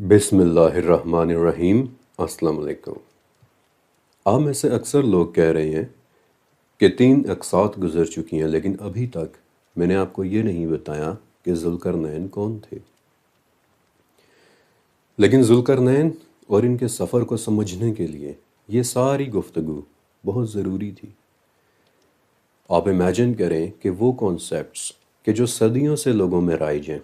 بسم اللہ الرحمن الرحیم۔ السلام علیکم۔ آپ میں سے اکثر لوگ کہہ رہے ہیں کہ 3 اقساط گزر چکی ہیں، لیکن ابھی تک میں نے آپ کو یہ نہیں بتایا کہ ذوالقرنین کون تھے۔ لیکن ذوالقرنین اور ان کے سفر کو سمجھنے کے لیے یہ ساری گفتگو بہت ضروری تھی۔ آپ امیجن کریں کہ وہ کانسیپٹس کہ جو صدیوں سے لوگوں میں رائج ہیں،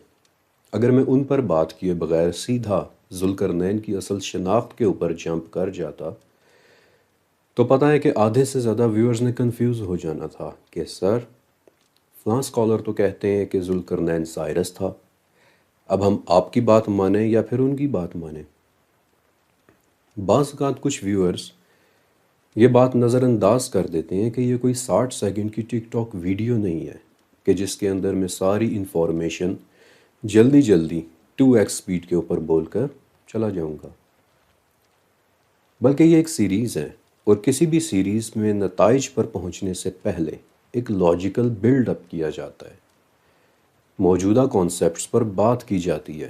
اگر میں ان پر بات کیے بغیر سیدھا ذوالقرنین کی اصل شناخت کے اوپر جمپ کر جاتا تو پتہ ہے کہ آدھے سے زیادہ ویورز نے کنفیوز ہو جانا تھا کہ سر فلاں اسکالر تو کہتے ہیں کہ ذوالقرنین سائرس تھا، اب ہم آپ کی بات مانیں یا پھر ان کی بات مانیں۔ بعض اوقات کچھ ویورز یہ بات نظر انداز کر دیتے ہیں کہ یہ کوئی 60 سیکنڈ کی ٹک ٹاک ویڈیو نہیں ہے کہ جس کے اندر میں ساری انفارمیشن جلدی 2x سپیڈ کے اوپر بول کر چلا جاؤں گا، بلکہ یہ ایک سیریز ہے، اور کسی بھی سیریز میں نتائج پر پہنچنے سے پہلے ایک لاجیکل بلڈ اپ کیا جاتا ہے۔ موجودہ کانسیپٹس پر بات کی جاتی ہے،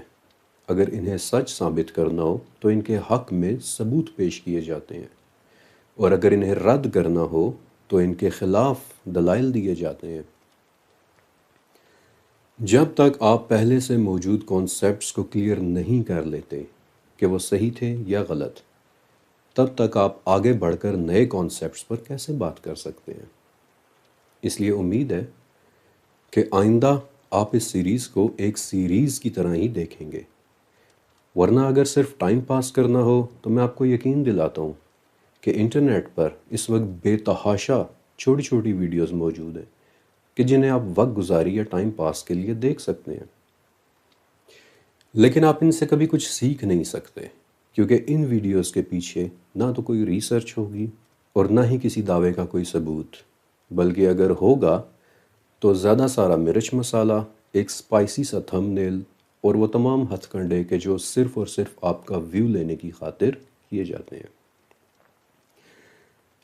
اگر انہیں سچ ثابت کرنا ہو تو ان کے حق میں ثبوت پیش کیے جاتے ہیں، اور اگر انہیں رد کرنا ہو تو ان کے خلاف دلائل دیے جاتے ہیں۔ جب تک آپ پہلے سے موجود کانسیپٹس کو کلیئر نہیں کر لیتے کہ وہ صحیح تھے یا غلط، تب تک آپ آگے بڑھ کر نئے کانسیپٹس پر کیسے بات کر سکتے ہیں؟ اس لیے امید ہے کہ آئندہ آپ اس سیریز کو ایک سیریز کی طرح ہی دیکھیں گے، ورنہ اگر صرف ٹائم پاس کرنا ہو تو میں آپ کو یقین دلاتا ہوں کہ انٹرنیٹ پر اس وقت بے تحاشا چھوٹی چھوٹی ویڈیوز موجود ہیں کہ جنہیں آپ وقت گزاری یا ٹائم پاس کے لیے دیکھ سکتے ہیں، لیکن آپ ان سے کبھی کچھ سیکھ نہیں سکتے، کیونکہ ان ویڈیوز کے پیچھے نہ تو کوئی ریسرچ ہوگی اور نہ ہی کسی دعوے کا کوئی ثبوت، بلکہ اگر ہوگا تو زیادہ سارا مرچ مسالہ، ایک سپائسی سا تھم نیل اور وہ تمام ہتھ کنڈے کہ جو صرف اور صرف آپ کا ویو لینے کی خاطر کیے جاتے ہیں۔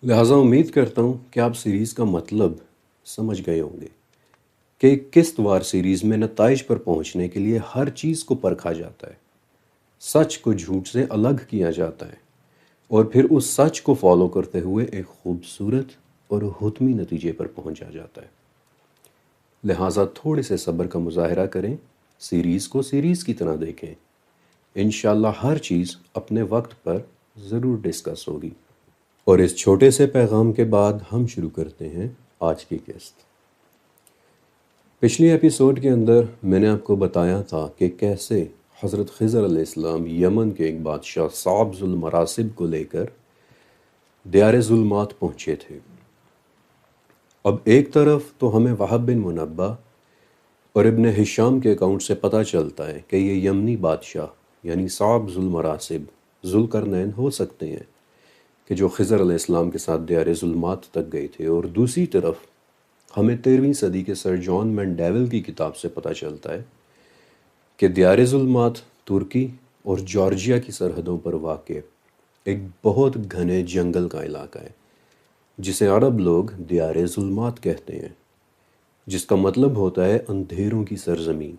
لہٰذا امید کرتا ہوں کہ آپ سیریز کا مطلب سمجھ گئے ہوں گے کہ ایک قسط وار سیریز میں نتائج پر پہنچنے کے لیے ہر چیز کو پرکھا جاتا ہے، سچ کو جھوٹ سے الگ کیا جاتا ہے، اور پھر اس سچ کو فالو کرتے ہوئے ایک خوبصورت اور حتمی نتیجے پر پہنچا جاتا ہے۔ لہٰذا تھوڑے سے صبر کا مظاہرہ کریں، سیریز کو سیریز کی طرح دیکھیں، انشاءاللہ ہر چیز اپنے وقت پر ضرور ڈسکس ہوگی۔ اور اس چھوٹے سے پیغام کے بعد ہم شروع کرتے ہیں آج کی قسط۔ پچھلی ایپیسوڈ کے اندر میں نے آپ کو بتایا تھا کہ کیسے حضرت خضر علیہ السلام یمن کے ایک بادشاہ صعب ذو المراسب کو لے کر دیار ظلمات پہنچے تھے۔ اب ایک طرف تو ہمیں وہب بن منبہ اور ابن ہشام کے اکاؤنٹ سے پتہ چلتا ہے کہ یہ یمنی بادشاہ یعنی صعب ذو المراسب ذوالقرنین ہو سکتے ہیں کہ جو خضر علیہ السلام کے ساتھ دیار ظلمات تک گئے تھے، اور دوسری طرف ہمیں 13ویں صدی کے سر جان مینڈیول کی کتاب سے پتہ چلتا ہے کہ دیار ظلمات ترکی اور جارجیا کی سرحدوں پر واقع ایک بہت گھنے جنگل کا علاقہ ہے، جسے عرب لوگ دیار ظلمات کہتے ہیں، جس کا مطلب ہوتا ہے اندھیروں کی سرزمین،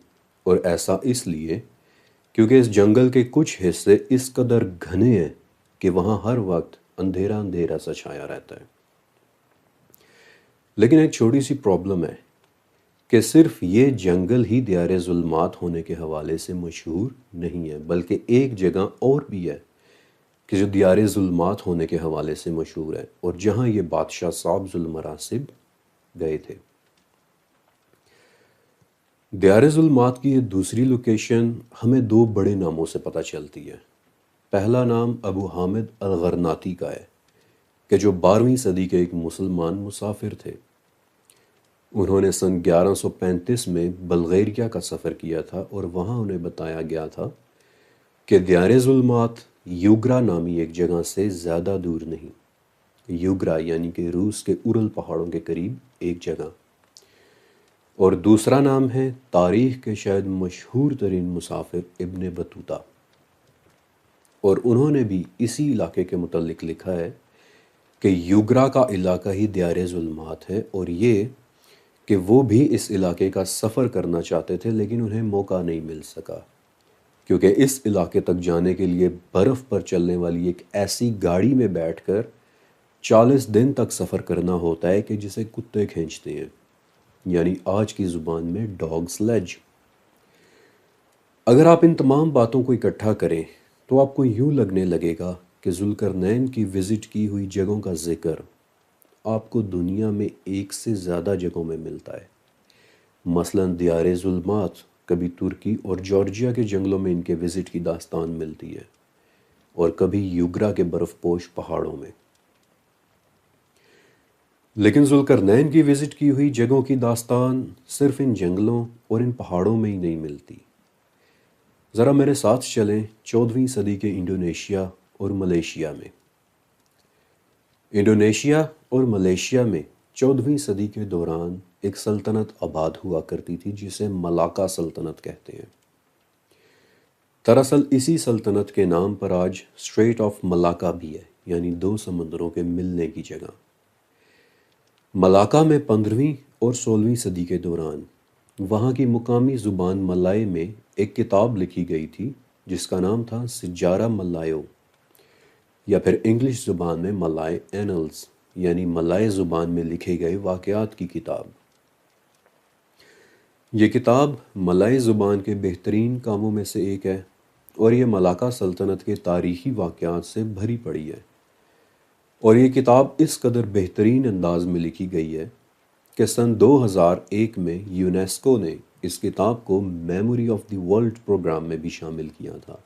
اور ایسا اس لیے کیونکہ اس جنگل کے کچھ حصے اس قدر گھنے ہیں کہ وہاں ہر وقت اندھیرا اندھیرا سا چھایا رہتا ہے۔ لیکن ایک چھوٹی سی پرابلم ہے کہ صرف یہ جنگل ہی دیار ظلمات ہونے کے حوالے سے مشہور نہیں ہے، بلکہ ایک جگہ اور بھی ہے کہ جو دیار ظلمات ہونے کے حوالے سے مشہور ہے، اور جہاں یہ بادشاہ صعب ذو المراسب گئے تھے۔ دیار ظلمات کی یہ دوسری لوکیشن ہمیں 2 بڑے ناموں سے پتہ چلتی ہے۔ پہلا نام ابو حامد الغرناطی کا ہے کہ جو 12ویں صدی کے ایک مسلمان مسافر تھے۔ انہوں نے سن 1135 میں بلغیریا کا سفر کیا تھا، اور وہاں انہیں بتایا گیا تھا کہ دیار ظلمات یوگرا نامی ایک جگہ سے زیادہ دور نہیں، یوگرا یعنی کہ روس کے اورل پہاڑوں کے قریب ایک جگہ۔ اور دوسرا نام ہے تاریخ کے شاید مشہور ترین مسافر ابن بطوطہ، اور انہوں نے بھی اسی علاقے کے متعلق لکھا ہے کہ یوگرا کا علاقہ ہی دیار ظلمات ہے، اور یہ کہ وہ بھی اس علاقے کا سفر کرنا چاہتے تھے لیکن انہیں موقع نہیں مل سکا، کیونکہ اس علاقے تک جانے کے لیے برف پر چلنے والی ایک ایسی گاڑی میں بیٹھ کر 40 دن تک سفر کرنا ہوتا ہے کہ جسے کتے کھینچتے ہیں، یعنی آج کی زبان میں ڈاگ سلیج۔ اگر آپ ان تمام باتوں کو اکٹھا کریں تو آپ کو یوں لگنے لگے گا کہ ذوالقرنین کی وزٹ کی ہوئی جگہوں کا ذکر آپ کو دنیا میں ایک سے زیادہ جگہوں میں ملتا ہے۔ مثلاً دیار ظلمات کبھی ترکی اور جارجیا کے جنگلوں میں ان کے وزٹ کی داستان ملتی ہے، اور کبھی یوگرا کے برف پوش پہاڑوں میں۔ لیکن ذوالقرنین کی وزٹ کی ہوئی جگہوں کی داستان صرف ان جنگلوں اور ان پہاڑوں میں ہی نہیں ملتی۔ ذرا میرے ساتھ چلیں 14ویں صدی کے انڈونیشیا اور ملیشیا میں۔ انڈونیشیا اور ملیشیا میں 14ویں صدی کے دوران ایک سلطنت آباد ہوا کرتی تھی جسے ملاکا سلطنت کہتے ہیں۔ دراصل اسی سلطنت کے نام پر آج اسٹریٹ آف ملاکا بھی ہے، یعنی 2 سمندروں کے ملنے کی جگہ۔ ملاکا میں 15ویں اور 16ویں صدی کے دوران وہاں کی مقامی زبان ملائی میں ایک کتاب لکھی گئی تھی جس کا نام تھا سجارہ ملایو، یا پھر انگلش زبان میں ملائی اینلز، یعنی ملائی زبان میں لکھے گئے واقعات کی کتاب۔ یہ کتاب ملائی زبان کے بہترین کاموں میں سے ایک ہے، اور یہ ملاکا سلطنت کے تاریخی واقعات سے بھری پڑی ہے۔ اور یہ کتاب اس قدر بہترین انداز میں لکھی گئی ہے کہ سن 2001 میں یونیسکو نے اس کتاب کو memory of the world programme میں بھی شامل کیا تھا،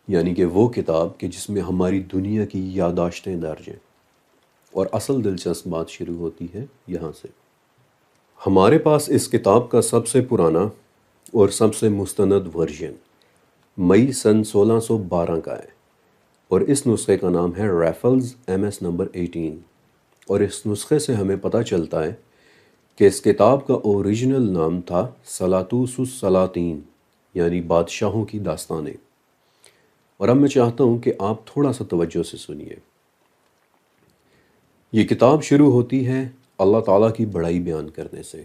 یعنی کہ وہ کتاب کہ جس میں ہماری دنیا کی یادداشتیں درج ہیں۔ اور اصل دلچسپ بات شروع ہوتی ہے یہاں سے۔ ہمارے پاس اس کتاب کا سب سے پرانا اور سب سے مستند ورژن مئی سن 1612 کا ہے، اور اس نسخے کا نام ہے ریفلز MS نمبر 18۔ اور اس نسخے سے ہمیں پتہ چلتا ہے کہ اس کتاب کا اوریجنل نام تھا سلاطوس السلاطین، یعنی بادشاہوں کی داستانیں۔ اور اب میں چاہتا ہوں کہ آپ تھوڑا سا توجہ سے سنیے۔ یہ کتاب شروع ہوتی ہے اللہ تعالیٰ کی بڑائی بیان کرنے سے،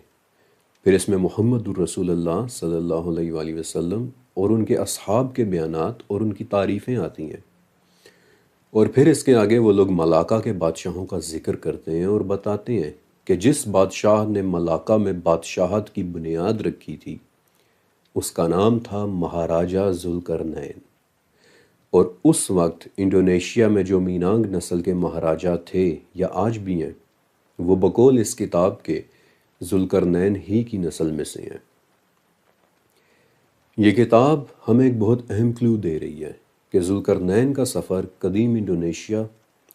پھر اس میں محمد الرسول اللہ صلی اللہ علیہ وآلہ وسلم اور ان کے اصحاب کے بیانات اور ان کی تعریفیں آتی ہیں، اور پھر اس کے آگے وہ لوگ ملاکا کے بادشاہوں کا ذکر کرتے ہیں اور بتاتے ہیں کہ جس بادشاہ نے ملاکا میں بادشاہت کی بنیاد رکھی تھی اس کا نام تھا مہاراجہ ذوالقرنین۔ اور اس وقت انڈونیشیا میں جو مینانگ نسل کے مہاراجہ تھے یا آج بھی ہیں، وہ بقول اس کتاب کے ذوالقرنین ہی کی نسل میں سے ہیں۔ یہ کتاب ہمیں ایک بہت اہم کلو دے رہی ہے کہ ذوالقرنین کا سفر قدیم انڈونیشیا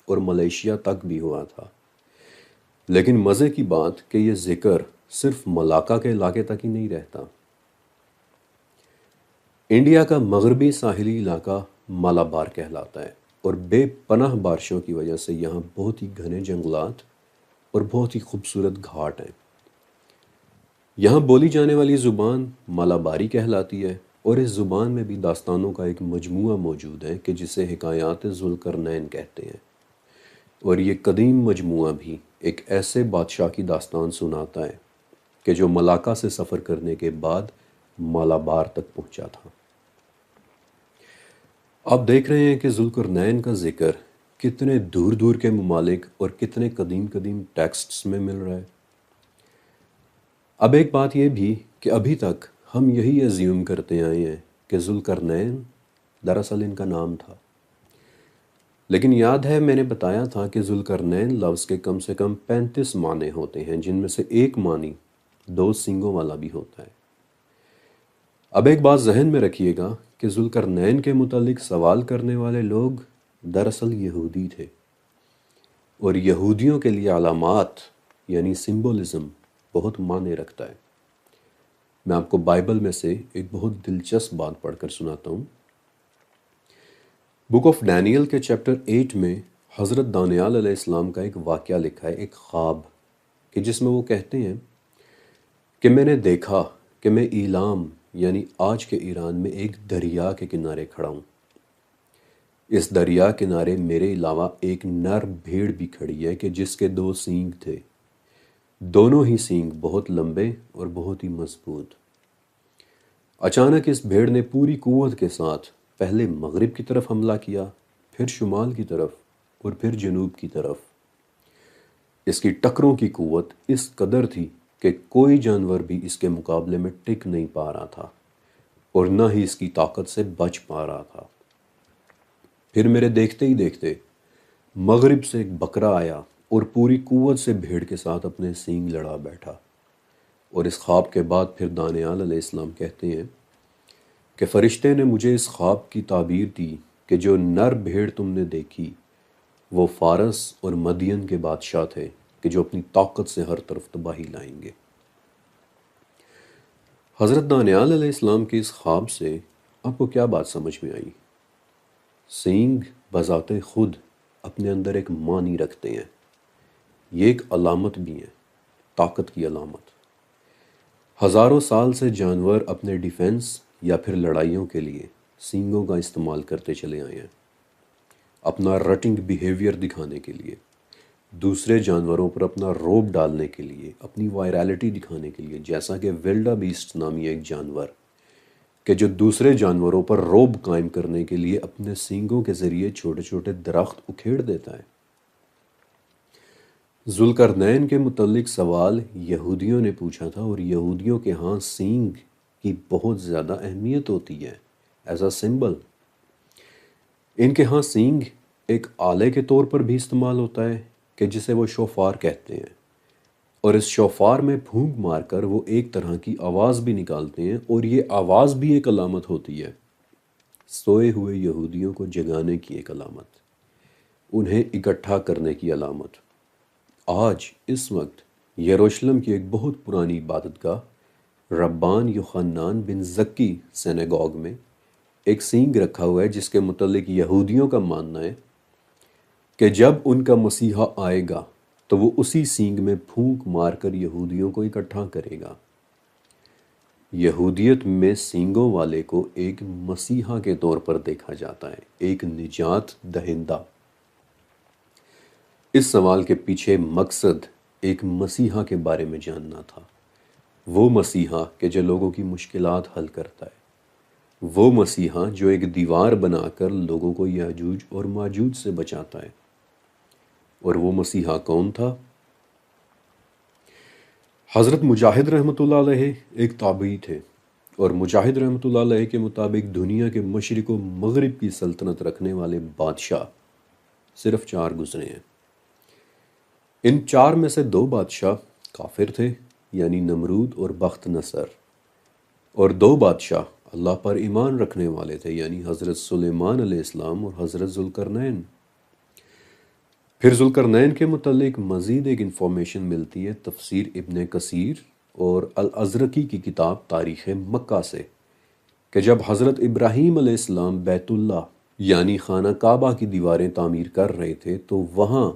اور ملیشیا تک بھی ہوا تھا۔ لیکن مزے کی بات کہ یہ ذکر صرف ملاکا کے علاقے تک ہی نہیں رہتا۔ انڈیا کا مغربی ساحلی علاقہ مالابار کہلاتا ہے، اور بے پناہ بارشوں کی وجہ سے یہاں بہت ہی گھنے جنگلات اور بہت ہی خوبصورت گھاٹ ہیں۔ یہاں بولی جانے والی زبان مالاباری کہلاتی ہے، اور اس زبان میں بھی داستانوں کا ایک مجموعہ موجود ہے کہ جسے حکایات ذوالقرنین کہتے ہیں۔ اور یہ قدیم مجموعہ بھی ایک ایسے بادشاہ کی داستان سناتا ہے کہ جو ملاکا سے سفر کرنے کے بعد مالابار تک پہنچا تھا۔ آپ دیکھ رہے ہیں کہ ذوالقرنین کا ذکر کتنے دور دور کے ممالک اور کتنے قدیم قدیم ٹیکسٹس میں مل رہا ہے۔ اب ایک بات یہ بھی کہ ابھی تک ہم یہی ایزیوم کرتے آئے ہیں کہ ذوالقرنین دراصل ان کا نام تھا، لیکن یاد ہے میں نے بتایا تھا کہ ذوالقرنین لفظ کے کم سے کم 35 معنی ہوتے ہیں، جن میں سے ایک معنی 2 سینگوں والا بھی ہوتا ہے۔ اب ایک بات ذہن میں رکھیے گا کہ ذوالقرنین کے متعلق سوال کرنے والے لوگ دراصل یہودی تھے، اور یہودیوں کے لیے علامات یعنی سمبولزم بہت معنی رکھتا ہے۔ میں آپ کو بائبل میں سے ایک بہت دلچسپ بات پڑھ کر سناتا ہوں۔ بک آف ڈینیل کے چیپٹر 8 میں حضرت دانیال علیہ السلام کا ایک واقعہ لکھا ہے، ایک خواب، کہ جس میں وہ کہتے ہیں کہ میں نے دیکھا کہ میں ایلام یعنی آج کے ایران میں ایک دریا کے کنارے کھڑا ہوں۔ اس دریا کنارے میرے علاوہ ایک نر بھیڑ بھی کھڑی ہے کہ جس کے 2 سینگ تھے، دونوں ہی سینگ بہت لمبے اور بہت ہی مضبوط۔ اچانک اس بھیڑ نے پوری قوت کے ساتھ پہلے مغرب کی طرف حملہ کیا، پھر شمال کی طرف اور پھر جنوب کی طرف۔ اس کی ٹکروں کی قوت اس قدر تھی کہ کوئی جانور بھی اس کے مقابلے میں ٹک نہیں پا رہا تھا اور نہ ہی اس کی طاقت سے بچ پا رہا تھا۔ پھر میرے دیکھتے ہی دیکھتے مغرب سے ایک بکرا آیا اور پوری قوت سے بھیڑ کے ساتھ اپنے سینگ لڑا بیٹھا۔ اور اس خواب کے بعد پھر دانیال علیہ السلام کہتے ہیں کہ فرشتے نے مجھے اس خواب کی تعبیر دی کہ جو نر بھیڑ تم نے دیکھی وہ فارس اور مدین کے بادشاہ تھے کہ جو اپنی طاقت سے ہر طرف تباہی لائیں گے۔ حضرت دانیال علیہ السلام کے اس خواب سے آپ کو کیا بات سمجھ میں آئی؟ سینگ بذات خود اپنے اندر ایک معنی رکھتے ہیں، یہ ایک علامت بھی ہے، طاقت کی علامت۔ ہزاروں سال سے جانور اپنے ڈیفنس یا پھر لڑائیوں کے لیے سینگوں کا استعمال کرتے چلے آئے ہیں، اپنا رٹنگ بیہیویئر دکھانے کے لیے، دوسرے جانوروں پر اپنا روب ڈالنے کے لیے، اپنی وائرالٹی دکھانے کے لیے، جیسا کہ ویلڈا بیسٹ نامی ایک جانور کہ جو دوسرے جانوروں پر روب قائم کرنے کے لیے اپنے سینگوں کے ذریعے چھوٹے چھوٹے درخت اکھیڑ دیتا ہے۔ ذوالقرنین کے متعلق سوال یہودیوں نے پوچھا تھا، اور یہودیوں کے ہاں سینگ کی بہت زیادہ اہمیت ہوتی ہے ایز اے سمبل۔ ان کے ہاں سینگ ایک آلے کے طور پر بھی استعمال ہوتا ہے کہ جسے وہ شوفار کہتے ہیں، اور اس شوفار میں پھونک مار کر وہ ایک طرح کی آواز بھی نکالتے ہیں، اور یہ آواز بھی ایک علامت ہوتی ہے، سوئے ہوئے یہودیوں کو جگانے کی ایک علامت، انہیں اکٹھا کرنے کی علامت۔ آج اس وقت یروشلم کی ایک بہت پرانی عبادت گاہ ربان یوحنان بن زکی سینیگوگ میں ایک سینگ رکھا ہوا ہے، جس کے متعلق یہودیوں کا ماننا ہے کہ جب ان کا مسیحا آئے گا تو وہ اسی سینگ میں پھونک مار کر یہودیوں کو اکٹھا کرے گا۔ یہودیت میں سینگوں والے کو ایک مسیحا کے طور پر دیکھا جاتا ہے، ایک نجات دہندہ۔ اس سوال کے پیچھے مقصد ایک مسیحا کے بارے میں جاننا تھا، وہ مسیحا کہ جو لوگوں کی مشکلات حل کرتا ہے، وہ مسیحا جو ایک دیوار بنا کر لوگوں کو یاجوج اور ماجوج سے بچاتا ہے۔ اور وہ مسیحا کون تھا؟ حضرت مجاہد رحمۃ اللہ علیہ ایک تابعی تھے، اور مجاہد رحمۃ اللہ علیہ کے مطابق دنیا کے مشرق و مغرب کی سلطنت رکھنے والے بادشاہ صرف 4 گزرے ہیں۔ ان 4 میں سے 2 بادشاہ کافر تھے، یعنی نمرود اور بخت نصر، اور 2 بادشاہ اللہ پر ایمان رکھنے والے تھے، یعنی حضرت سلیمان علیہ السلام اور حضرت ذوالقرنین۔ پھر ذوالقرنین کے متعلق مزید ایک انفارمیشن ملتی ہے تفسیر ابن کثیر اور الازرقی کی کتاب تاریخ مکہ سے، کہ جب حضرت ابراہیم علیہ السلام بیت اللہ یعنی خانہ کعبہ کی دیواریں تعمیر کر رہے تھے تو وہاں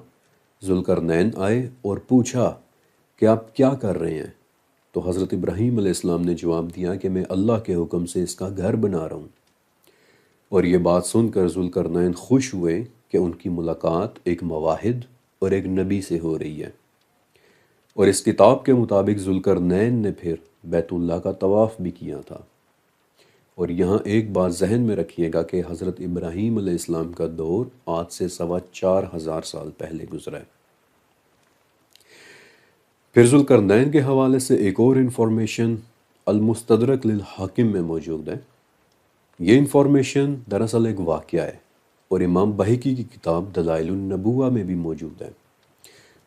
ذوالقرنین آئے اور پوچھا کہ آپ کیا کر رہے ہیں؟ تو حضرت ابراہیم علیہ السلام نے جواب دیا کہ میں اللہ کے حکم سے اس کا گھر بنا رہا ہوں۔ اور یہ بات سن کر ذوالقرنین خوش ہوئے کہ ان کی ملاقات ایک مواحد اور ایک نبی سے ہو رہی ہے۔ اور اس کتاب کے مطابق ذوالقرنین نے پھر بیت اللہ کا طواف بھی کیا تھا۔ اور یہاں ایک بات ذہن میں رکھیے گا کہ حضرت ابراہیم علیہ السلام کا دور آج سے 4,500 سال پہلے گزرا ہے۔ پھر ذوالقرنین کے حوالے سے ایک اور انفارمیشن المستدرک للحاکم میں موجود ہے۔ یہ انفارمیشن دراصل ایک واقعہ ہے، اور امام بہقی کی کتاب دلائل النبوہ میں بھی موجود ہے۔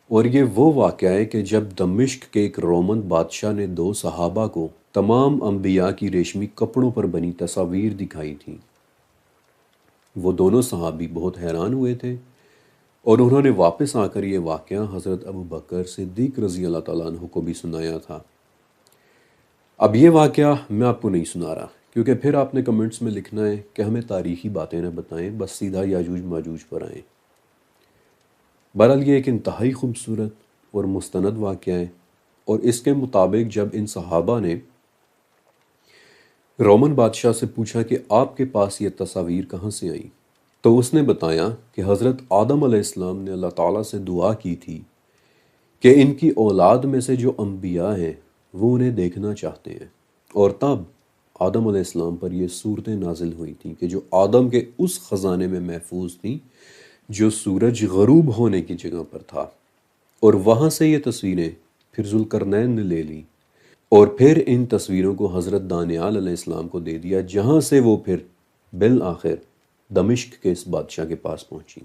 اور یہ وہ واقعہ ہے کہ جب دمشق کے ایک رومن بادشاہ نے 2 صحابہ کو تمام انبیاء کی ریشمی کپڑوں پر بنی تصاویر دکھائی تھیں، وہ دونوں صحابی بہت حیران ہوئے تھے، اور انہوں نے واپس آ کر یہ واقعہ حضرت ابوبکر صدیق رضی اللہ تعالیٰ عنہ کو بھی سنایا تھا۔ اب یہ واقعہ میں آپ کو نہیں سنا رہا، کیونکہ پھر آپ نے کمنٹس میں لکھنا ہے کہ ہمیں تاریخی باتیں نہ بتائیں، بس سیدھا یاجوج ماجوج پر آئیں۔ بہرحال یہ ایک انتہائی خوبصورت اور مستند واقعہ ہے، اور اس کے مطابق جب ان صحابہ نے رومن بادشاہ سے پوچھا کہ آپ کے پاس یہ تصاویر کہاں سے آئیں، تو اس نے بتایا کہ حضرت آدم علیہ السلام نے اللہ تعالیٰ سے دعا کی تھی کہ ان کی اولاد میں سے جو انبیاء ہیں وہ انہیں دیکھنا چاہتے ہیں، اور تب آدم علیہ السلام پر یہ صورتیں نازل ہوئی تھیں کہ جو آدم کے اس خزانے میں محفوظ تھیں جو سورج غروب ہونے کی جگہ پر تھا، اور وہاں سے یہ تصویریں پھر ذوالقرنین نے لے لیں اور پھر ان تصویروں کو حضرت دانیال علیہ السلام کو دے دیا، جہاں سے وہ پھر بالآخر دمشق کے اس بادشاہ کے پاس پہنچی۔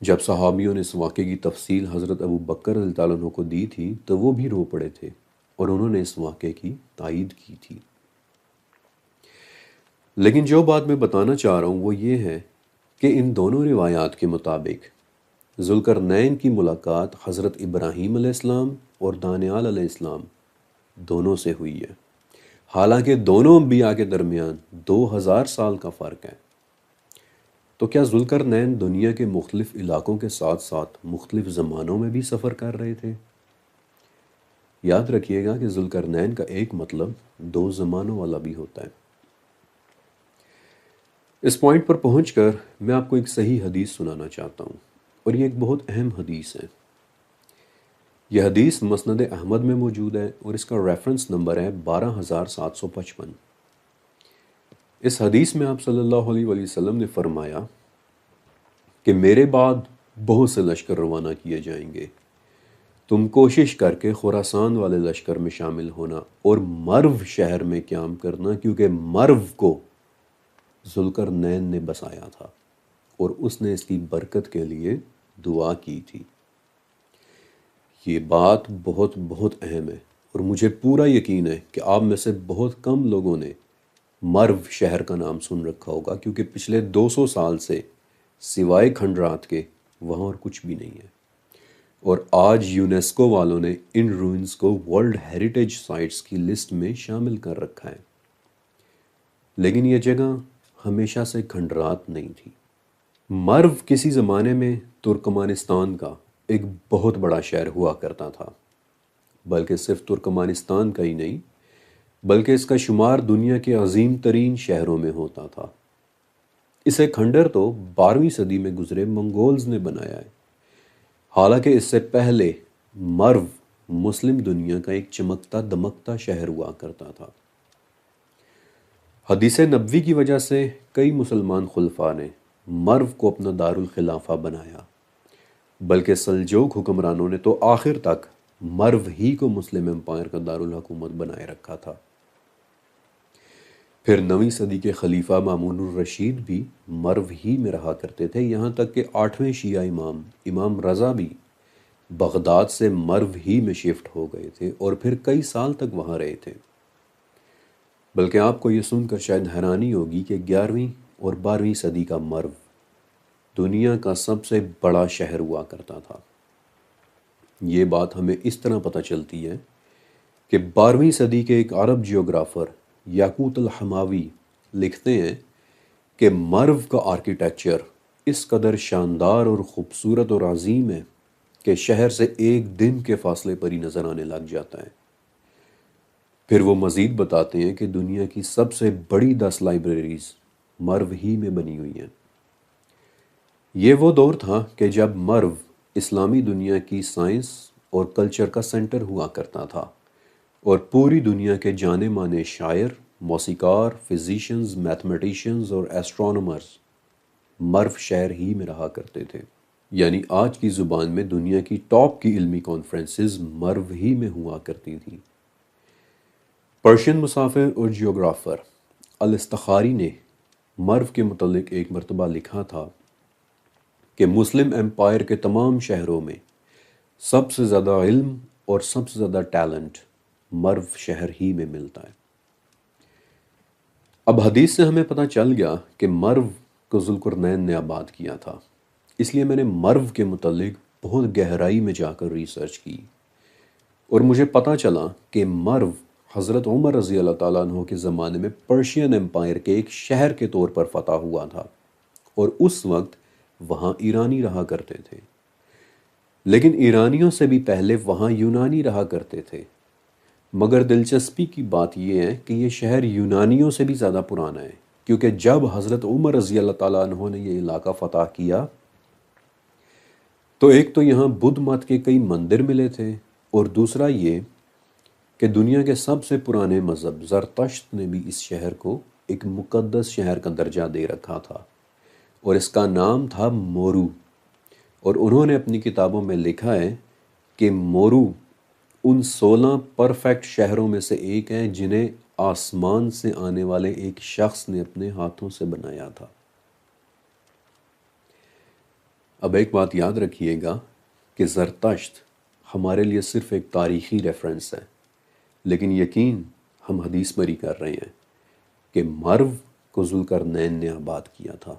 جب صحابیوں نے اس واقعے کی تفصیل حضرت ابو بکر رضی اللہ عنہ کو دی تھی تو وہ بھی رو پڑے تھے اور انہوں نے اس واقعے کی تائید کی تھی۔ لیکن جو بات میں بتانا چاہ رہا ہوں وہ یہ ہے کہ ان دونوں روایات کے مطابق ذوالقرنین کی ملاقات حضرت ابراہیم علیہ السلام اور دانیال علیہ السلام دونوں سے ہوئی ہے، حالانکہ دونوں انبیاء کے درمیان 2000 سال کا فرق ہے۔ تو کیا ذوالقرنین دنیا کے مختلف علاقوں کے ساتھ ساتھ مختلف زمانوں میں بھی سفر کر رہے تھے؟ یاد رکھیے گا کہ ذوالقرنین کا ایک مطلب 2 زمانوں والا بھی ہوتا ہے۔ اس پوائنٹ پر پہنچ کر میں آپ کو ایک صحیح حدیث سنانا چاہتا ہوں، اور یہ ایک بہت اہم حدیث ہے۔ یہ حدیث مسند احمد میں موجود ہے اور اس کا ریفرنس نمبر ہے 12755۔ اس حدیث میں آپ صلی اللہ علیہ وسلم نے فرمایا کہ میرے بعد بہت سے لشکر روانہ کیے جائیں گے، تم کوشش کر کے خراسان والے لشکر میں شامل ہونا اور مرو شہر میں قیام کرنا، کیونکہ مرو کو ذوالقرنین نے بسایا تھا اور اس نے اس کی برکت کے لیے دعا کی تھی۔ یہ بات بہت بہت اہم ہے، اور مجھے پورا یقین ہے کہ آپ میں سے بہت کم لوگوں نے مرو شہر کا نام سن رکھا ہوگا، کیونکہ پچھلے 200 سال سے سوائے کھنڈرات کے وہاں اور کچھ بھی نہیں ہے، اور آج یونیسکو والوں نے ان روئنز کو ورلڈ ہیریٹیج سائٹس کی لسٹ میں شامل کر رکھا ہے۔ لیکن یہ جگہ ہمیشہ سے کھنڈرات نہیں تھی۔ مرو کسی زمانے میں ترکمانستان کا ایک بہت بڑا شہر ہوا کرتا تھا، بلکہ صرف ترکمانستان کا ہی نہیں بلکہ اس کا شمار دنیا کے عظیم ترین شہروں میں ہوتا تھا۔ اسے کھنڈر تو 12ویں صدی میں گزرے منگولز نے بنایا ہے، حالانکہ اس سے پہلے مرو مسلم دنیا کا ایک چمکتا دمکتا شہر ہوا کرتا تھا۔ حدیث نبوی کی وجہ سے کئی مسلمان خلفاء نے مرو کو اپنا دارالخلافہ بنایا، بلکہ سلجوق حکمرانوں نے تو آخر تک مرو ہی کو مسلم امپائر کا دارالحکومت بنائے رکھا تھا۔ پھر 9ویں صدی کے خلیفہ مامون الرشید بھی مرو ہی میں رہا کرتے تھے، یہاں تک کہ 8ویں شیعہ امام رضا بھی بغداد سے مرو ہی میں شفٹ ہو گئے تھے اور پھر کئی سال تک وہاں رہے تھے۔ بلکہ آپ کو یہ سن کر شاید حیرانی ہوگی کہ 11ویں اور 12ویں صدی کا مرو دنیا کا سب سے بڑا شہر ہوا کرتا تھا۔ یہ بات ہمیں اس طرح پتہ چلتی ہے کہ 12ویں صدی کے ایک عرب جیوگرافر یاقوت الحماوی لکھتے ہیں کہ مرو کا آرکیٹیکچر اس قدر شاندار اور خوبصورت اور عظیم ہے کہ شہر سے ایک دن کے فاصلے پر ہی نظر آنے لگ جاتا ہے۔ پھر وہ مزید بتاتے ہیں کہ دنیا کی سب سے بڑی 10 لائبریریز مرو ہی میں بنی ہوئی ہیں۔ یہ وہ دور تھا کہ جب مرو اسلامی دنیا کی سائنس اور کلچر کا سینٹر ہوا کرتا تھا، اور پوری دنیا کے جانے مانے شاعر، موسیقار، فزیشنز، میتھمیٹیشنز اور ایسٹرونومرز مرو شہر ہی میں رہا کرتے تھے۔ یعنی آج کی زبان میں دنیا کی ٹاپ کی علمی کانفرنسز مرو ہی میں ہوا کرتی تھیں۔ پرشین مسافر اور جیوگرافر الاستخاری نے مرو کے متعلق ایک مرتبہ لکھا تھا کہ مسلم امپائر کے تمام شہروں میں سب سے زیادہ علم اور سب سے زیادہ ٹیلنٹ مرو شہر ہی میں ملتا ہے۔ اب حدیث سے ہمیں پتہ چل گیا کہ مرو کو ذوالقرنین نے آباد کیا تھا، اس لیے میں نے مرو کے متعلق بہت گہرائی میں جا کر ریسرچ کی، اور مجھے پتہ چلا کہ مرو حضرت عمر رضی اللہ تعالیٰ عنہ کے زمانے میں پرشین امپائر کے ایک شہر کے طور پر فتح ہوا تھا، اور اس وقت وہاں ایرانی رہا کرتے تھے۔ لیکن ایرانیوں سے بھی پہلے وہاں یونانی رہا کرتے تھے، مگر دلچسپی کی بات یہ ہے کہ یہ شہر یونانیوں سے بھی زیادہ پرانا ہے، کیونکہ جب حضرت عمر رضی اللہ تعالیٰ عنہ نے یہ علاقہ فتح کیا تو ایک تو یہاں بدھ مت کے کئی مندر ملے تھے، اور دوسرا یہ کہ دنیا کے سب سے پرانے مذہب زرتشت نے بھی اس شہر کو ایک مقدس شہر کا درجہ دے رکھا تھا، اور اس کا نام تھا مورو۔ اور انہوں نے اپنی کتابوں میں لکھا ہے کہ مورو ان 16 پرفیکٹ شہروں میں سے ایک ہے جنہیں آسمان سے آنے والے ایک شخص نے اپنے ہاتھوں سے بنایا تھا۔ اب ایک بات یاد رکھیے گا کہ زرتشت ہمارے لیے صرف ایک تاریخی ریفرنس ہے، لیکن یقین ہم حدیث مری کر رہے ہیں کہ مرو کو ذوالقرنین نے آباد کیا تھا۔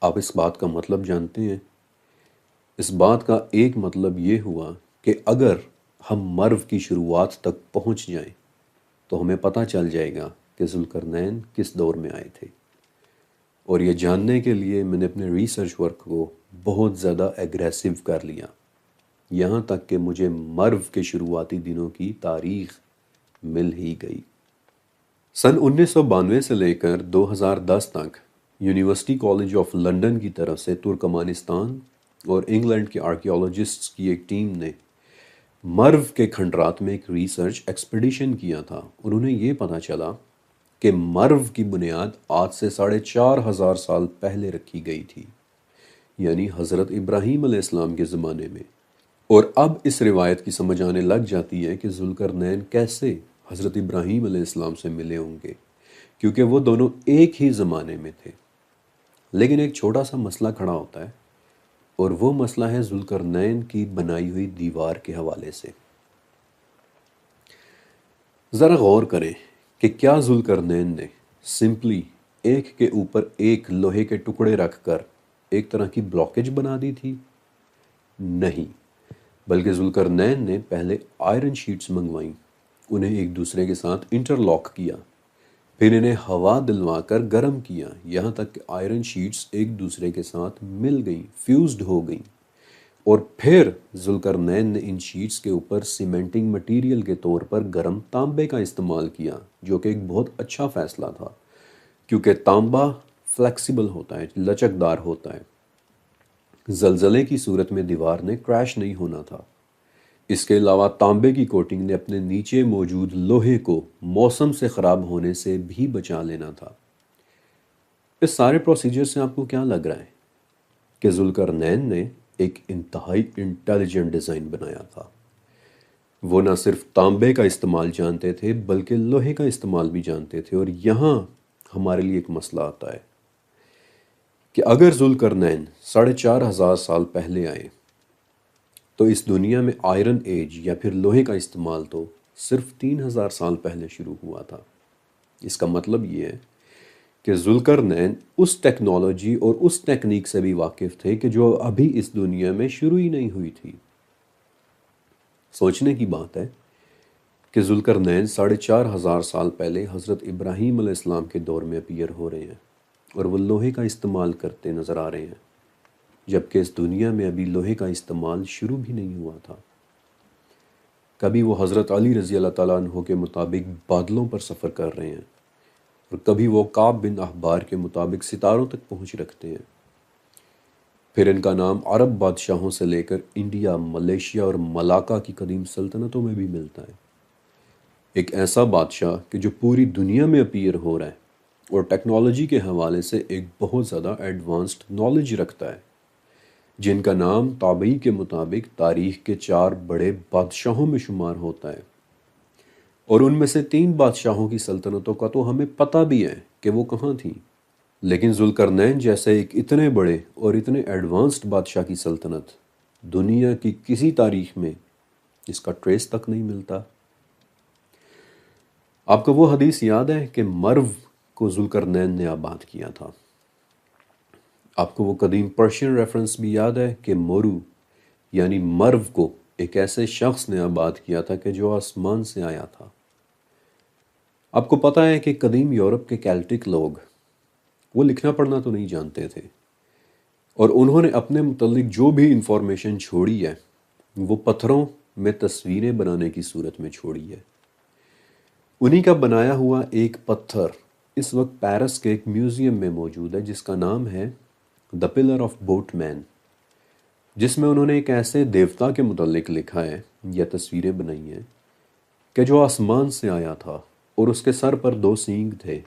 آپ اس بات کا مطلب جانتے ہیں؟ اس بات کا ایک مطلب یہ ہوا کہ اگر ہم مرو کی شروعات تک پہنچ جائیں تو ہمیں پتہ چل جائے گا کہ ذوالقرنین کس دور میں آئے تھے۔ اور یہ جاننے کے لیے میں نے اپنے ریسرچ ورک کو بہت زیادہ ایگریسو کر لیا، یہاں تک کہ مجھے مرو کے شروعاتی دنوں کی تاریخ مل ہی گئی۔ سن 1992 سے لے کر 2010 تک یونیورسٹی کالج آف لنڈن کی طرف سے ترکمانستان اور انگلینڈ کے آرکیالوجسٹس کی ایک ٹیم نے مرو کے کھنڈرات میں ایک ریسرچ ایکسپیڈیشن کیا تھا۔ انہوں نے یہ پتہ چلا کہ مرو کی بنیاد آج سے 4500 سال پہلے رکھی گئی تھی، یعنی حضرت ابراہیم علیہ السلام کے زمانے میں۔ اور اب اس روایت کی سمجھ آنے لگ جاتی ہے کہ ذوالقرنین کیسے حضرت ابراہیم علیہ السلام سے ملے ہوں گے، کیونکہ وہ دونوں ایک ہی زمانے میں تھے۔ لیکن ایک چھوٹا سا مسئلہ کھڑا ہوتا ہے، اور وہ مسئلہ ہے ذوالقرنین کی بنائی ہوئی دیوار کے حوالے سے۔ ذرا غور کریں کہ کیا ذوالقرنین نے سمپلی ایک کے اوپر ایک لوہے کے ٹکڑے رکھ کر ایک طرح کی بلاکیج بنا دی تھی؟ نہیں، بلکہ ذوالقرنین نے پہلے آئرن شیٹس منگوائیں، انہیں ایک دوسرے کے ساتھ انٹرلاک کیا، پھر انہیں ہوا دلوا کر گرم کیا، یہاں تک کہ آئرن شیٹس ایک دوسرے کے ساتھ مل گئیں، فیوزڈ ہو گئیں، اور پھر ذوالقرنین نے ان شیٹس کے اوپر سیمنٹنگ مٹیریل کے طور پر گرم تانبے کا استعمال کیا، جو کہ ایک بہت اچھا فیصلہ تھا، کیونکہ تانبا فلیکسیبل ہوتا ہے، لچکدار ہوتا ہے، زلزلے کی صورت میں دیوار نے کریش نہیں ہونا تھا۔ اس کے علاوہ تانبے کی کوٹنگ نے اپنے نیچے موجود لوہے کو موسم سے خراب ہونے سے بھی بچا لینا تھا۔ اس سارے پروسیجر سے آپ کو کیا لگ رہا ہے کہ ذوالقرنین نے ایک انتہائی انٹیلیجنٹ ڈیزائن بنایا تھا۔ وہ نہ صرف تانبے کا استعمال جانتے تھے بلکہ لوہے کا استعمال بھی جانتے تھے۔ اور یہاں ہمارے لیے ایک مسئلہ آتا ہے کہ اگر ذوالقرنین 4500 سال پہلے آئے تو اس دنیا میں آئرن ایج یا پھر لوہے کا استعمال تو صرف 3000 سال پہلے شروع ہوا تھا۔ اس کا مطلب یہ ہے کہ ذوالقرنین اس ٹیکنالوجی اور اس ٹیکنیک سے بھی واقف تھے کہ جو ابھی اس دنیا میں شروع ہی نہیں ہوئی تھی۔ سوچنے کی بات ہے کہ ذوالقرنین 4500 سال پہلے حضرت ابراہیم علیہ السلام کے دور میں اپیئر ہو رہے ہیں، اور وہ لوہے کا استعمال کرتے نظر آ رہے ہیں، جبکہ اس دنیا میں ابھی لوہے کا استعمال شروع بھی نہیں ہوا تھا۔ کبھی وہ حضرت علی رضی اللہ تعالیٰ عنہ کے مطابق بادلوں پر سفر کر رہے ہیں، اور کبھی وہ کعب بن احبار کے مطابق ستاروں تک پہنچ رکھتے ہیں۔ پھر ان کا نام عرب بادشاہوں سے لے کر انڈیا، ملیشیا اور ملاکا کی قدیم سلطنتوں میں بھی ملتا ہے۔ ایک ایسا بادشاہ کہ جو پوری دنیا میں اپیئر ہو رہا ہے اور ٹیکنالوجی کے حوالے سے ایک بہت زیادہ ایڈوانسڈ نالج رکھتا ہے، جن کا نام تابعی کے مطابق تاریخ کے 4 بڑے بادشاہوں میں شمار ہوتا ہے، اور ان میں سے 3 بادشاہوں کی سلطنتوں کا تو ہمیں پتہ بھی ہے کہ وہ کہاں تھیں، لیکن ذوالقرنین جیسے ایک اتنے بڑے اور اتنے ایڈوانسڈ بادشاہ کی سلطنت دنیا کی کسی تاریخ میں اس کا ٹریس تک نہیں ملتا۔ آپ کو وہ حدیث یاد ہے کہ مرو کو ذوالقرنین نے آباد کیا تھا؟ آپ کو وہ قدیم پرشین ریفرنس بھی یاد ہے کہ مورو یعنی مرو کو ایک ایسے شخص نے آباد کیا تھا کہ جو آسمان سے آیا تھا؟ آپ کو پتہ ہے کہ قدیم یورپ کے کیلٹک لوگ وہ لکھنا پڑھنا تو نہیں جانتے تھے، اور انہوں نے اپنے متعلق جو بھی انفارمیشن چھوڑی ہے وہ پتھروں میں تصویریں بنانے کی صورت میں چھوڑی ہے۔ انہی کا بنایا ہوا ایک پتھر اس وقت پیرس کے ایک میوزیم میں موجود ہے، جس کا نام ہے دا پلر آف بوٹ مین۔ جس میں انہوں نے ایک ایسے دیوتا کے متعلق لکھا ہے یا تصویریں بنائی ہیں کہ جو آسمان سے آیا تھا اور اس کے سر پر 2 سینگ تھے،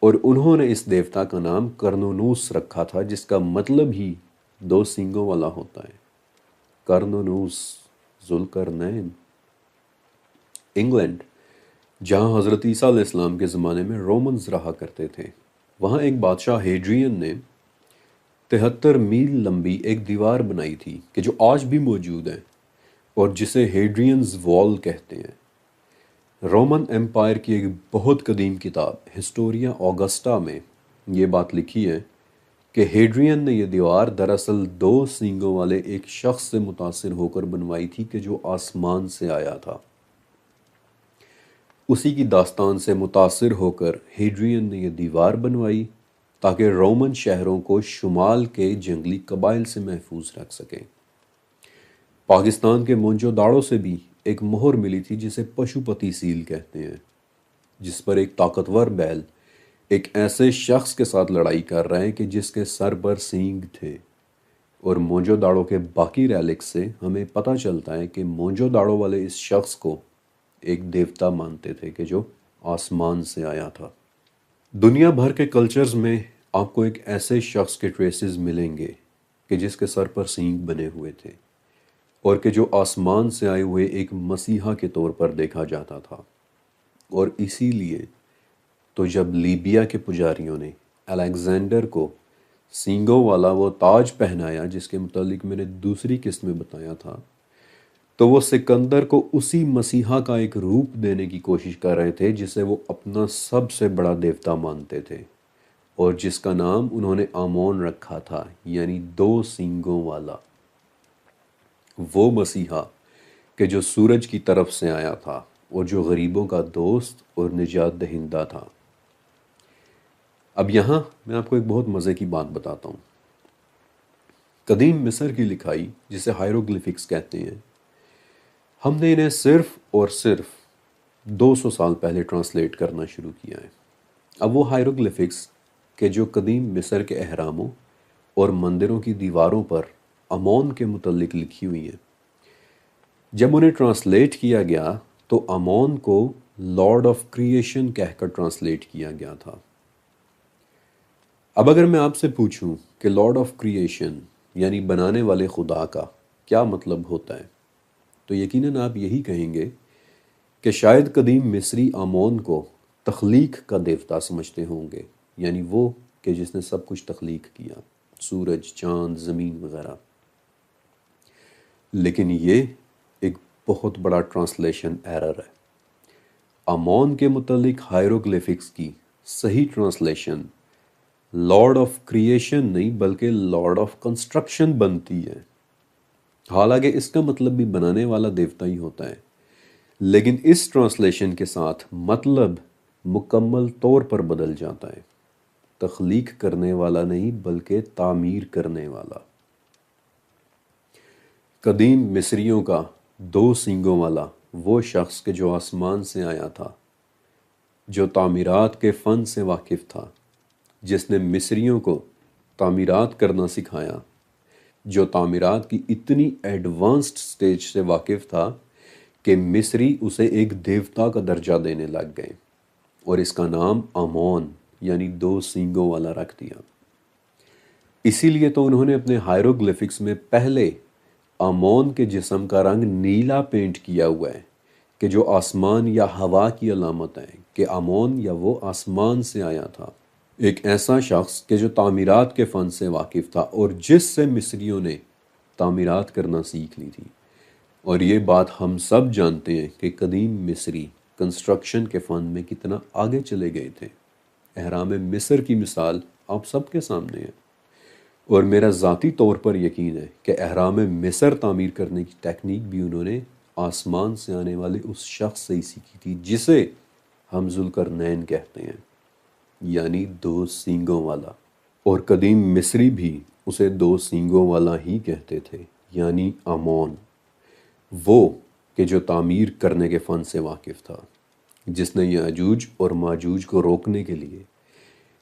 اور انہوں نے اس دیوتا کا نام کرنونوس رکھا تھا، جس کا مطلب ہی 2 سینگوں والا ہوتا ہے۔ کرنونوس، ذوالقرنین۔ انگلینڈ، جہاں حضرت عیسیٰ علیہ السلام کے زمانے میں رومنز رہا کرتے تھے، وہاں ایک بادشاہ ہیڈرین نے 73 میل لمبی ایک دیوار بنائی تھی کہ جو آج بھی موجود ہے اور جسے ہیڈرینز وال کہتے ہیں۔ رومن ایمپائر کی ایک بہت قدیم کتاب ہسٹوریا آگسٹا میں یہ بات لکھی ہے کہ ہیڈرین نے یہ دیوار دراصل 2 سینگوں والے ایک شخص سے متاثر ہو کر بنوائی تھی کہ جو آسمان سے آیا تھا۔ اسی کی داستان سے متاثر ہو کر ہیڈرین نے یہ دیوار بنوائی تاکہ رومن شہروں کو شمال کے جنگلی قبائل سے محفوظ رکھ سکیں۔ پاکستان کے مونجو داڑو سے بھی ایک مہر ملی تھی جسے پشوپتی سیل کہتے ہیں، جس پر ایک طاقتور بیل ایک ایسے شخص کے ساتھ لڑائی کر رہے ہیں کہ جس کے سر پر سینگ تھے، اور مونجو داڑو کے باقی ریلکس سے ہمیں پتہ چلتا ہے کہ مونجو داڑو والے اس شخص کو ایک دیوتا مانتے تھے کہ جو آسمان سے آیا تھا۔ دنیا بھر کے کلچرز میں آپ کو ایک ایسے شخص کے ٹریسز ملیں گے کہ جس کے سر پر سینگ بنے ہوئے تھے اور کہ جو آسمان سے آئے ہوئے ایک مسیحا کے طور پر دیکھا جاتا تھا۔ اور اسی لیے تو جب لیبیا کے پجاریوں نے الیگزینڈر کو سینگوں والا وہ تاج پہنایا جس کے متعلق میں نے دوسری قسط میں بتایا تھا، تو وہ سکندر کو اسی مسیحا کا ایک روپ دینے کی کوشش کر رہے تھے جسے وہ اپنا سب سے بڑا دیوتا مانتے تھے، اور جس کا نام انہوں نے آمون رکھا تھا، یعنی 2 سینگوں والا۔ وہ مسیحا کہ جو سورج کی طرف سے آیا تھا اور جو غریبوں کا دوست اور نجات دہندہ تھا۔ اب یہاں میں آپ کو ایک بہت مزے کی بات بتاتا ہوں۔ قدیم مصر کی لکھائی جسے ہائیروگلیفکس کہتے ہیں، ہم نے انہیں صرف اور صرف 200 سال پہلے ٹرانسلیٹ کرنا شروع کیا ہے۔ اب وہ ہائیروگلیفکس کہ جو قدیم مصر کے اہراموں اور مندروں کی دیواروں پر آمون کے متعلق لکھی ہوئی ہیں، جب انہیں ٹرانسلیٹ کیا گیا تو آمون کو لارڈ آف کریشن کہہ کر ٹرانسلیٹ کیا گیا تھا۔ اب اگر میں آپ سے پوچھوں کہ لارڈ آف کریشن یعنی بنانے والے خدا کا کیا مطلب ہوتا ہے، تو یقیناً آپ یہی کہیں گے کہ شاید قدیم مصری آمون کو تخلیق کا دیوتا سمجھتے ہوں گے، یعنی وہ کہ جس نے سب کچھ تخلیق کیا، سورج، چاند، زمین وغیرہ۔ لیکن یہ ایک بہت بڑا ٹرانسلیشن ایرر ہے۔ آمون کے متعلق ہائیروگلیفکس کی صحیح ٹرانسلیشن لارڈ آف کریشن نہیں بلکہ لارڈ آف کنسٹرکشن بنتی ہے۔ حالانکہ اس کا مطلب بھی بنانے والا دیوتا ہی ہوتا ہے، لیکن اس ٹرانسلیشن کے ساتھ مطلب مکمل طور پر بدل جاتا ہے۔ تخلیق کرنے والا نہیں بلکہ تعمیر کرنے والا۔ قدیم مصریوں کا 2 سینگوں والا وہ شخص کہ جو آسمان سے آیا تھا، جو تعمیرات کے فن سے واقف تھا، جس نے مصریوں کو تعمیرات کرنا سکھایا، جو تعمیرات کی اتنی ایڈوانسڈ سٹیج سے واقف تھا کہ مصری اسے ایک دیوتا کا درجہ دینے لگ گئے اور اس کا نام آمون یعنی 2 سینگوں والا رکھ دیا۔ اسی لیے تو انہوں نے اپنے ہائیروگلیفکس میں پہلے آمون کے جسم کا رنگ نیلا پینٹ کیا ہوا ہے کہ جو آسمان یا ہوا کی علامت ہے کہ آمون یا وہ آسمان سے آیا تھا، ایک ایسا شخص کہ جو تعمیرات کے فن سے واقف تھا اور جس سے مصریوں نے تعمیرات کرنا سیکھ لی تھی۔ اور یہ بات ہم سب جانتے ہیں کہ قدیم مصری کنسٹرکشن کے فن میں کتنا آگے چلے گئے تھے۔ اہرام مصر کی مثال آپ سب کے سامنے ہے، اور میرا ذاتی طور پر یقین ہے کہ اہرام مصر تعمیر کرنے کی ٹیکنیک بھی انہوں نے آسمان سے آنے والے اس شخص سے ہی سیکھی تھی جسے ہم ذوالقرنین کہتے ہیں، یعنی 2 سینگوں والا۔ اور قدیم مصری بھی اسے 2 سینگوں والا ہی کہتے تھے، یعنی آمون، وہ کہ جو تعمیر کرنے کے فن سے واقف تھا، جس نے یاجوج اور ماجوج کو روکنے کے لیے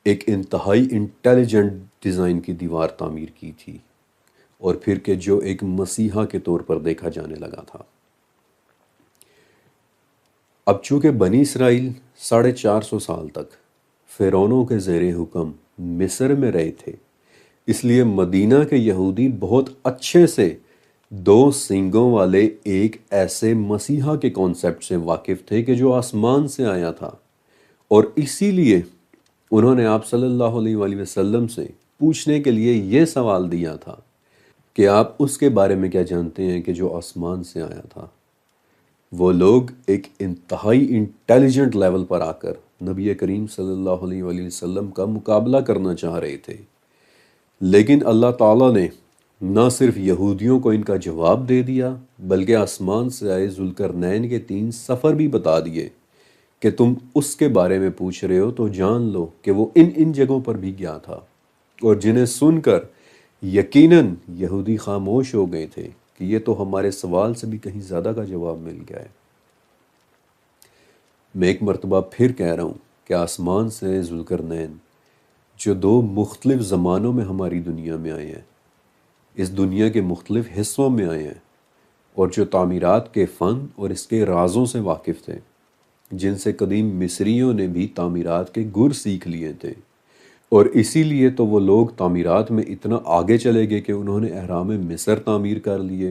ایک انتہائی انٹیلیجنٹ ڈیزائن کی دیوار تعمیر کی تھی، اور پھر کہ جو ایک مسیحا کے طور پر دیکھا جانے لگا تھا۔ اب چونکہ بنی اسرائیل 450 سال تک فرعونوں کے زیر حکم مصر میں رہے تھے، اس لیے مدینہ کے یہودی بہت اچھے سے 2 سینگوں والے ایک ایسے مسیحا کے کانسیپٹ سے واقف تھے کہ جو آسمان سے آیا تھا، اور اسی لیے انہوں نے آپ صلی اللہ علیہ وآلہ وسلم سے پوچھنے کے لیے یہ سوال دیا تھا کہ آپ اس کے بارے میں کیا جانتے ہیں کہ جو آسمان سے آیا تھا۔ وہ لوگ ایک انتہائی انٹیلیجنٹ لیول پر آ کر نبی کریم صلی اللہ علیہ وآلہ وسلم کا مقابلہ کرنا چاہ رہے تھے، لیکن اللہ تعالیٰ نے نہ صرف یہودیوں کو ان کا جواب دے دیا بلکہ آسمان سے آئے ذوالقرنین کے 3 سفر بھی بتا دیے کہ تم اس کے بارے میں پوچھ رہے ہو تو جان لو کہ وہ ان جگہوں پر بھی گیا تھا، اور جنہیں سن کر یقیناً یہودی خاموش ہو گئے تھے کہ یہ تو ہمارے سوال سے بھی کہیں زیادہ کا جواب مل گیا ہے۔ میں ایک مرتبہ پھر کہہ رہا ہوں کہ آسمان سے ذوالقرنین جو 2 مختلف زمانوں میں ہماری دنیا میں آئے ہیں، اس دنیا کے مختلف حصوں میں آئے ہیں، اور جو تعمیرات کے فن اور اس کے رازوں سے واقف تھے، جن سے قدیم مصریوں نے بھی تعمیرات کے گر سیکھ لیے تھے، اور اسی لیے تو وہ لوگ تعمیرات میں اتنا آگے چلے گئے کہ انہوں نے احرام مصر تعمیر کر لیے،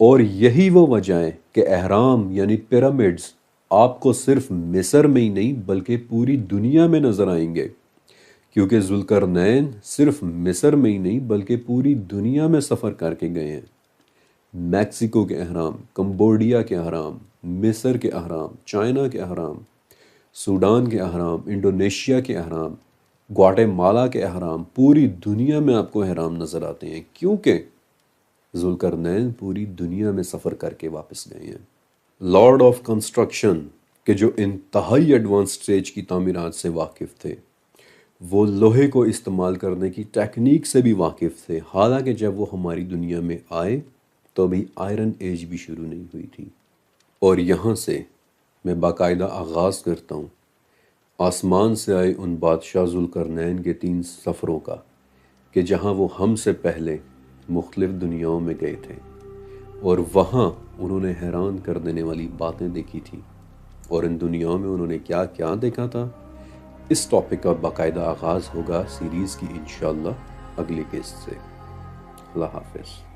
اور یہی وہ وجہ ہے کہ احرام یعنی پیرامڈز آپ کو صرف مصر میں ہی نہیں بلکہ پوری دنیا میں نظر آئیں گے، کیونکہ ذوالقرنین صرف مصر میں ہی نہیں بلکہ پوری دنیا میں سفر کر کے گئے ہیں۔ میکسیکو کے احرام، کمبوڈیا کے احرام، مصر کے احرام، چائنا کے احرام، سوڈان کے احرام، انڈونیشیا کے احرام، گواٹے مالا کے احرام، پوری دنیا میں آپ کو احرام نظر آتے ہیں، کیونکہ ذوالقرنین پوری دنیا میں سفر کر کے واپس گئے ہیں۔ لارڈ آف کنسٹرکشن کے جو انتہائی ایڈوانس سٹیج کی تعمیرات سے واقف تھے، وہ لوہے کو استعمال کرنے کی ٹیکنیک سے بھی واقف تھے، حالانکہ جب وہ ہماری دنیا میں آئے تو ابھی آئرن ایج بھی شروع نہیں ہوئی تھی۔ اور یہاں سے میں باقاعدہ آغاز کرتا ہوں آسمان سے آئے ان بادشاہ ذوالقرنین کے 3 سفروں کا، کہ جہاں وہ ہم سے پہلے مختلف دنیاؤں میں گئے تھے، اور وہاں انہوں نے حیران کر دینے والی باتیں دیکھی تھیں، اور ان دنیاؤں میں انہوں نے کیا کیا دیکھا تھا۔ اس ٹاپک کا باقاعدہ آغاز ہوگا سیریز کی انشاءاللہ اگلی قسط سے۔ اللہ حافظ۔